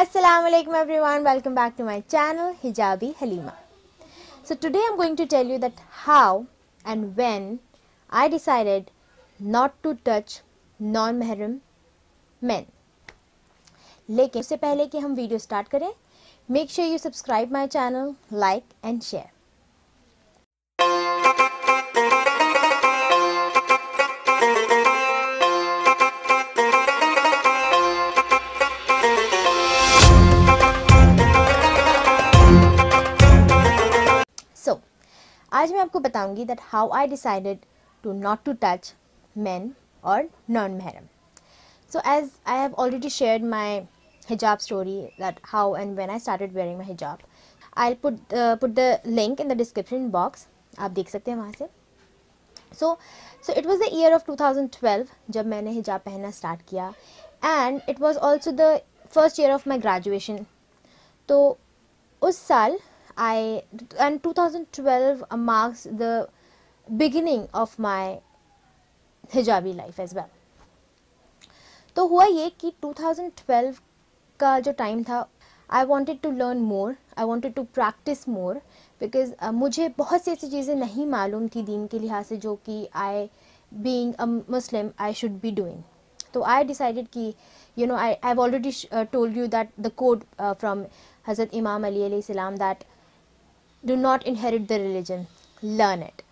Assalamu alaikum everyone, welcome back to my channel Hijabi Halima. So today I'm going to tell you that how and when I decided not to touch non-mahram men. लेकिन उससे पहले कि हम video start करें, make sure you subscribe my channel, like and share. आज मैं आपको बताऊंगी that how I decided to not to touch men or non-mahram. So as I have already shared my hijab story, that how and when I started wearing my hijab, I'll put the link in the description box. आप देख सकते हैं वहाँ से. So it was the year of 2012 जब मैंने हिजाब पहनना स्टार्ट किया, and it was also the first year of my graduation. तो उस साल and 2012 marks the beginning of my hijabi life as well. तो हुआ ये कि 2012 का जो टाइम था, I wanted to learn more, I wanted to practice more because मुझे बहुत सी ऐसी चीज़ें नहीं मालूम थी दीन के लिहाज से जो कि I being a Muslim I should be doing. तो I decided कि I've already told you that the quote from Hazrat Imam Ali alayhi salam that do not inherit the religion, learn it.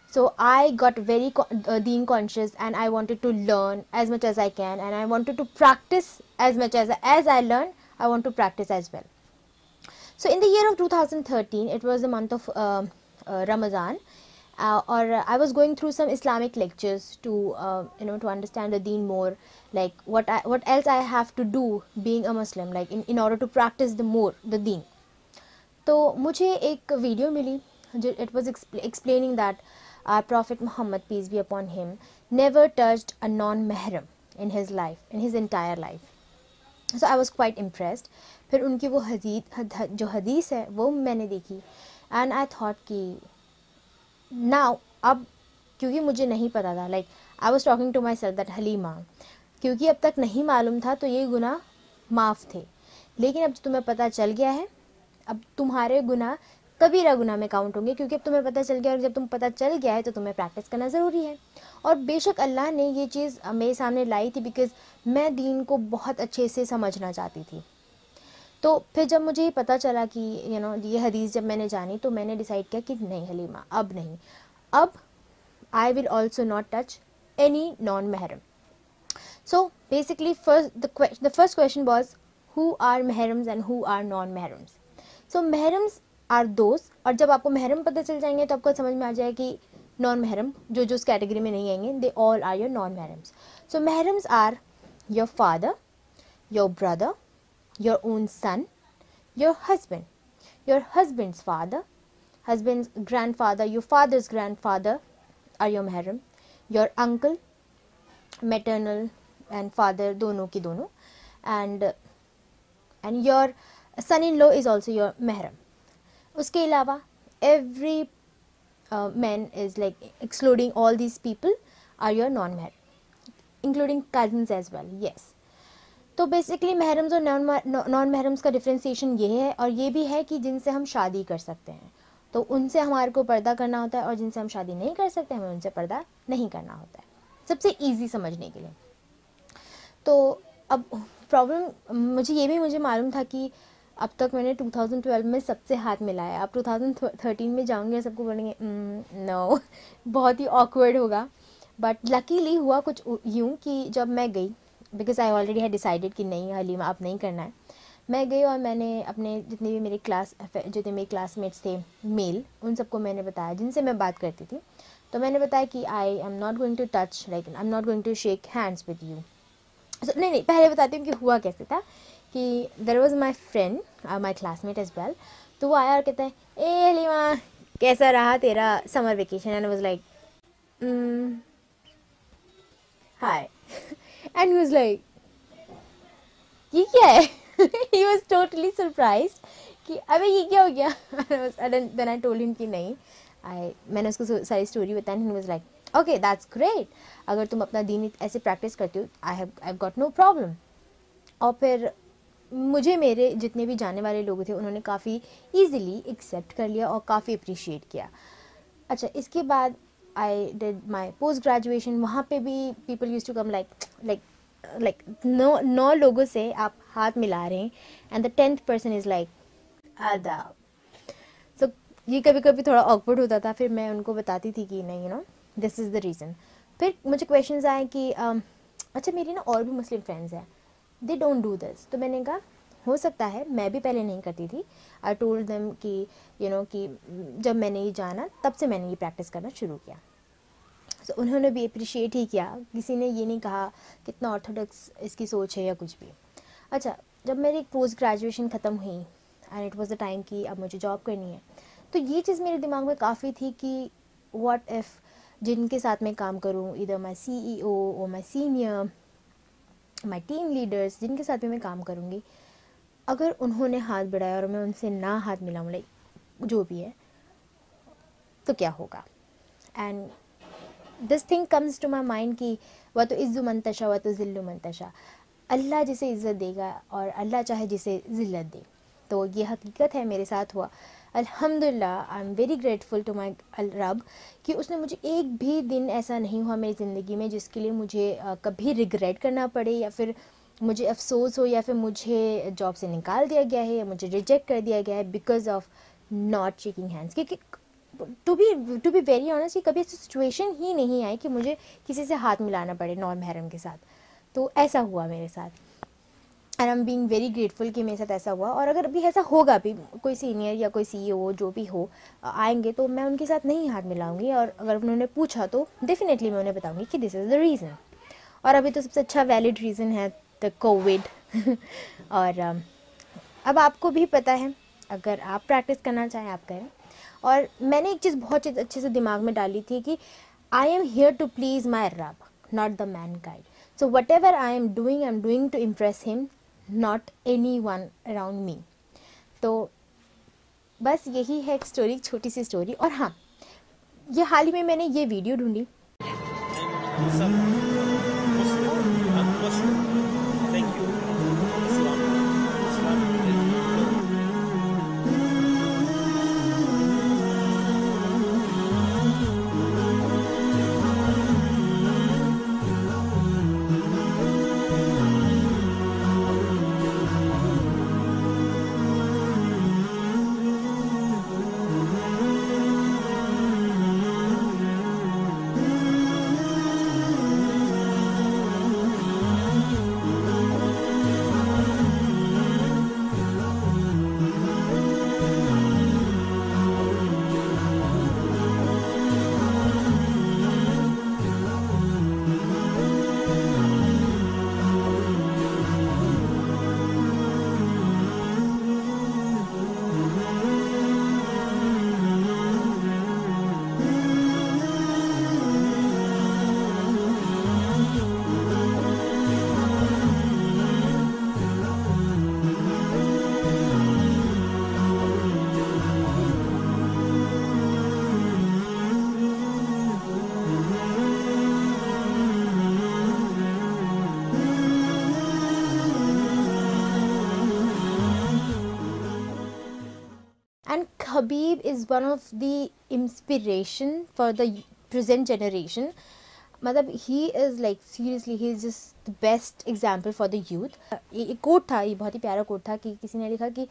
So I got very deen conscious and I wanted to learn as much as I can, and I wanted to practice as much as I learn, I want to practice as well. So in the year of 2013, it was the month of Ramadan, or I was going through some Islamic lectures to to understand the deen more, like what else I have to do being a Muslim, like in order to practice the deen. तो मुझे एक video मिली जो it was explaining that our Prophet Muhammad, peace be upon him, never touched a non-mahram in his life, in his entire life. So I was quite impressed. फिर उनकी वो जो हदीस है वो मैंने देखी, and I thought कि now अब क्योंकि मुझे नहीं पता था, like I was talking to myself that Halima, क्योंकि अब तक नहीं मालूम था तो ये गुनाह माफ़ थे, लेकिन अब तुम्हें पता चल गया है, अब तुम्हारे गुनाह कबीरा गुनाह में काउंट होंगे, क्योंकि अब तुम्हें पता चल गया, और जब तुम पता चल गया है तो तुम्हें प्रैक्टिस करना ज़रूरी है. और बेशक अल्लाह ने ये चीज़ मेरे सामने लाई थी बिकॉज़ मैं दीन को बहुत अच्छे से समझना चाहती थी. तो फिर जब मुझे ये पता चला कि ये हदीस जब मैंने जानी, तो मैंने डिसाइड किया कि नहीं हलीमा, अब नहीं, अब I will also not touch any non महरम. So basically the first question was who are mahrams and who are non mahrams. So mahrams are those, और जब आपको महरम पता चल जाएंगे तो आपको समझ में आ जाए कि नॉन महरम जो उस कैटेगरी में नहीं आएंगे, they all are your non महरम्स. सो महरम्स are your father, your brother, your own son, your husband's father, husband's grandfather, your father's grandfather are your महरम, your uncle, maternal and father दोनों की दोनों, एंड योर son-in-law is also your mahram. उसके अलावा every man is like excluding all these people are your non-mahram, including cousins as well. Yes. तो basically महरम्स और नॉन महरम्स का डिफ्रेंसिएशन ये है, और ये भी है कि जिनसे हम शादी कर सकते हैं तो उनसे हमारे को पर्दा करना होता है, और जिनसे हम शादी नहीं कर सकते हमें उनसे पर्दा नहीं करना होता है, सबसे ईजी समझने के लिए. तो अब प्रॉब्लम मुझे मालूम था कि अब तक मैंने 2012 में सबसे हाथ मिलाया, अब 2013 में जाऊंगी सबको बोलेंगे नो बहुत ही ऑकवर्ड होगा. बट लकीली हुआ कुछ यूँ कि जब मैं गई, बिकॉज आई ऑलरेडी है डिसाइडेड कि नहीं हलीमा अब नहीं करना है, मैं गई और मैंने अपने जितने भी मेरे क्लासमेट्स थे मेल, उन सबको मैंने बताया जिनसे मैं बात करती थी. तो मैंने बताया कि I am not going to touch, like I am not going to shake hands with you. नहीं पहले बताती हूँ कि हुआ कैसे था. कि there was my friend, my classmate as well. तो वो आया और कहता है, ए हलीमा कैसा रहा तेरा summer vacation, and I was like hi, and he was like ये क्या है. ही वाज टोटली सरप्राइज्ड कि अबे ये क्या हो गया. देन आई टोल्ड हिम कि नहीं, मैंने उसको सारी स्टोरी बताई. He was like okay that's great, अगर तुम अपना दीन ऐसे प्रैक्टिस करती हो I have got no problem. और फिर मुझे मेरे जितने भी जाने वाले लोग थे उन्होंने काफ़ी ईज़िली एक्सेप्ट कर लिया और काफ़ी अप्रिशिएट किया। अच्छा, इसके बाद I did my post graduation. वहाँ पे भी people use to come like 9 लोगों से आप हाथ मिला रहे हैं and the 10th person is like आदाब। सो ये कभी कभी थोड़ा ऑकवर्ड होता था। फिर मैं उनको बताती थी कि नहीं, दिस इज़ द रीज़न। फिर मुझे क्वेश्चंस आए कि अच्छा मेरी ना और भी मुस्लिम फ्रेंड्स हैं, दे डोंट डू दिस। तो मैंने कहा हो सकता है, मैं भी पहले नहीं करती थी। आई टोल्ड देम कि कि जब मैंने ये जाना तब से मैंने ये प्रैक्टिस करना शुरू किया। तो उन्होंने भी अप्रिशिएट ही किया, किसी ने ये नहीं कहा कितना ऑर्थोडॉक्स इसकी सोच है या कुछ भी। अच्छा, जब मेरी पोस्ट ग्रेजुएशन ख़त्म हुई and it was the time कि अब मुझे जॉब करनी है, तो ये चीज़ मेरे दिमाग में काफ़ी थी कि व्हाट इफ़ जिनके साथ मैं काम करूँ, इधर माई CEO और my senior, my team leaders, जिनके साथ भी मैं काम करूँगी, अगर उन्होंने हाथ बढ़ाया और मैं उनसे ना हाथ मिलाऊँ, लाइक जो भी है, तो क्या होगा। And this thing comes to my mind कि वह तो इज़्ज़ु मंतशा वह तो ज़िल्लु मंतशा, अल्लाह जिसे इज़्ज़त देगा और अल्लाह चाहे जिसे ज़िल्लत दे। तो ये हकीकत है, मेरे साथ हुआ। अल्हम्दुलिल्लाह, I am very grateful to my रब कि उसने मुझे एक भी दिन ऐसा नहीं हुआ मेरी ज़िंदगी में जिसके लिए मुझे कभी रिग्रेट करना पड़े या फिर मुझे अफसोस हो या फिर मुझे जॉब से निकाल दिया गया है या मुझे रिजेक्ट कर दिया गया है because of not shaking hands. क्योंकि टू बी वेरी ऑनेस्ट, कभी ऐसी सिचुएशन ही नहीं आई कि मुझे किसी से हाथ मिलाना पड़े नॉन महरम के साथ। तो ऐसा हुआ मेरे साथ and I am being very grateful कि मेरे साथ ऐसा हुआ। और अगर अभी ऐसा होगा भी, कोई सीनियर या कोई CEO जो भी हो आएंगे, तो मैं उनके साथ नहीं हाथ मिलाऊंगी। और अगर उन्होंने पूछा तो डेफिनेटली मैं उन्हें बताऊंगी कि दिस इज़ द रीज़न। और अभी तो सबसे अच्छा वैलिड रीज़न है द कोविड। और अब आपको भी पता है, अगर आप प्रैक्टिस करना चाहें आप करें। और मैंने एक चीज़ बहुत अच्छे से दिमाग में डाली थी कि I am here to please my रब, not the mankind. So whatever I am doing to impress him, not anyone around me. तो बस यही है एक स्टोरी, छोटी सी स्टोरी। और हाँ, ये हाल ही में मैंने ये वीडियो ढूंढी। And Khabib is one of the inspiration for the present generation. मतलब he is like seriously, he is just the best example for the youth. एक कोट था, ये बहुत ही प्यारा कोट था कि किसी ने लिखा कि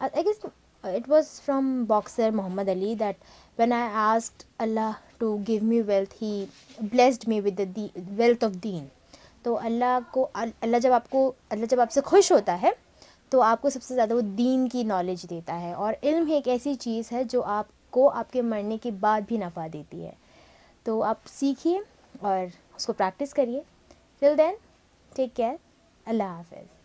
I guess it was from boxer Muhammad Ali that when I asked Allah to give me wealth, he blessed me with the wealth of deen. तो अल्लाह जब आपसे खुश होता है तो आपको सबसे ज़्यादा वो दीन की नॉलेज देता है। और इल्म एक ऐसी चीज़ है जो आपको आपके मरने के बाद भी नफ़ा देती है। तो आप सीखिए और उसको प्रैक्टिस करिए। टिल देन, टेक केयर, अल्लाह हाफ़िज़।